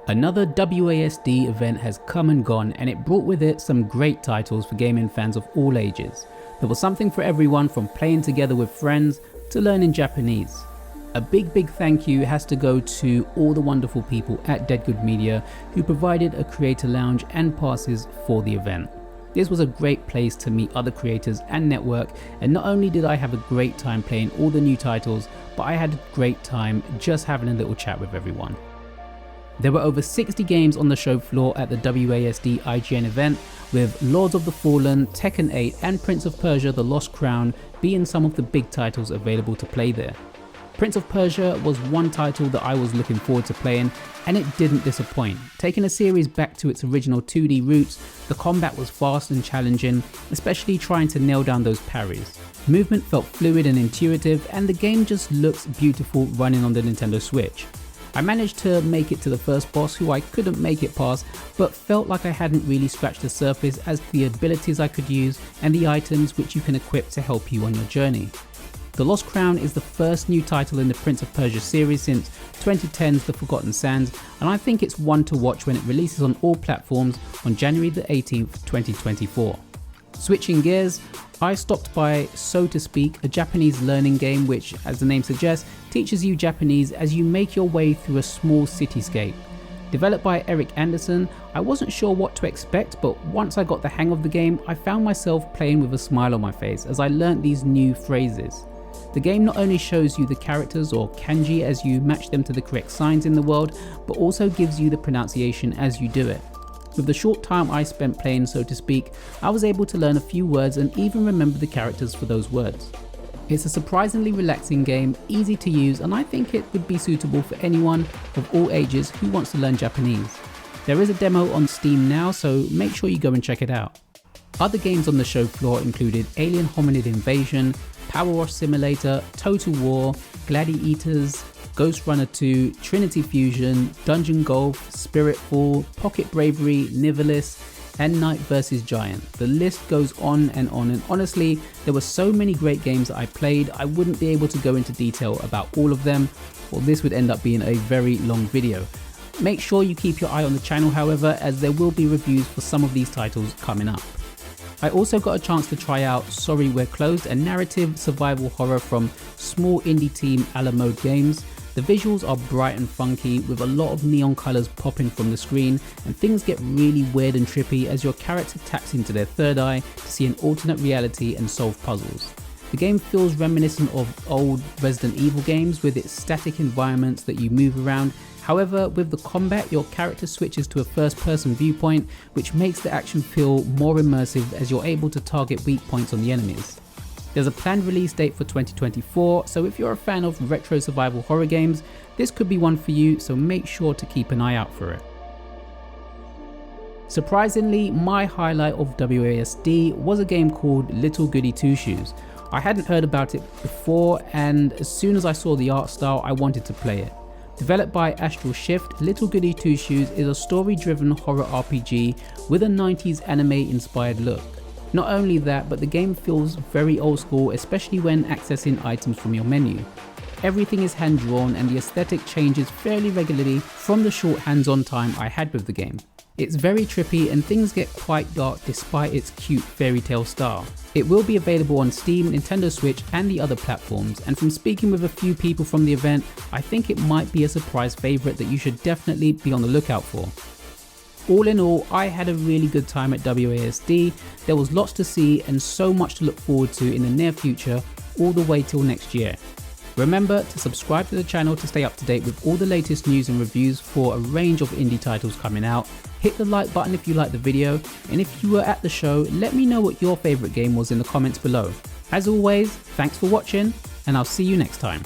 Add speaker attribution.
Speaker 1: Another WASD event has come and gone, and it brought with it some great titles for gaming fans of all ages. There was something for everyone, from playing together with friends to learning Japanese. A big thank you has to go to all the wonderful people at Dead Good Media who provided a creator lounge and passes for the event. This was a great place to meet other creators and network, and not only did I have a great time playing all the new titles, but I had a great time just having a little chat with everyone. There were over 60 games on the show floor at the WASD IGN event, with Lords of the Fallen, Tekken 8 and Prince of Persia: The Lost Crown being some of the big titles available to play there. Prince of Persia was one title that I was looking forward to playing, and it didn't disappoint. Taking a series back to its original 2D roots, the combat was fast and challenging, especially trying to nail down those parries. Movement felt fluid and intuitive, and the game just looks beautiful running on the Nintendo Switch. I managed to make it to the first boss, who I couldn't make it past, but felt like I hadn't really scratched the surface as to the abilities I could use and the items which you can equip to help you on your journey. The Lost Crown is the first new title in the Prince of Persia series since 2010's The Forgotten Sands, and I think it's one to watch when it releases on all platforms on January the 18th, 2024. Switching gears, I stopped by So to Speak, a Japanese learning game which, as the name suggests, teaches you Japanese as you make your way through a small cityscape. Developed by Eric Anderson, I wasn't sure what to expect, but once I got the hang of the game, I found myself playing with a smile on my face as I learnt these new phrases. The game not only shows you the characters, or kanji, as you match them to the correct signs in the world, but also gives you the pronunciation as you do it. With the short time I spent playing So to Speak, I was able to learn a few words and even remember the characters for those words. It's a surprisingly relaxing game, easy to use, and I think it would be suitable for anyone of all ages who wants to learn Japanese. There is a demo on Steam now, so make sure you go and check it out. Other games on the show floor included Alien Hominid Invasion, Power Wash Simulator, Total War, Gladiators, Ghost Runner 2, Trinity Fusion, Dungeon Golf, Spiritfall, Pocket Bravery, Nivalis, and Knight vs Giant. The list goes on, and honestly, there were so many great games that I played, I wouldn't be able to go into detail about all of them, or this would end up being a very long video. Make sure you keep your eye on the channel, however, as there will be reviews for some of these titles coming up. I also got a chance to try out Sorry We're Closed, a narrative survival horror from small indie team Alamode Games. The visuals are bright and funky, with a lot of neon colours popping from the screen, and things get really weird and trippy as your character taps into their third eye to see an alternate reality and solve puzzles. The game feels reminiscent of old Resident Evil games, with its static environments that you move around. However, with the combat, your character switches to a first-person viewpoint, which makes the action feel more immersive as you're able to target weak points on the enemies. There's a planned release date for 2024, so if you're a fan of retro survival horror games, this could be one for you, so make sure to keep an eye out for it. Surprisingly, my highlight of WASD was a game called Little Goody Two Shoes. I hadn't heard about it before, and as soon as I saw the art style, I wanted to play it. Developed by Astral Shift, Little Goody Two Shoes is a story-driven horror RPG with a 90s anime-inspired look. Not only that, but the game feels very old school, especially when accessing items from your menu. Everything is hand-drawn, and the aesthetic changes fairly regularly from the short hands-on time I had with the game. It's very trippy, and things get quite dark despite its cute fairy tale style. It will be available on Steam, Nintendo Switch and the other platforms, and from speaking with a few people from the event, I think it might be a surprise favourite that you should definitely be on the lookout for. All in all, I had a really good time at WASD. There was lots to see and so much to look forward to in the near future, all the way till next year. Remember to subscribe to the channel to stay up to date with all the latest news and reviews for a range of indie titles coming out. Hit the like button if you liked the video, and if you were at the show, let me know what your favourite game was in the comments below. As always, thanks for watching, and I'll see you next time.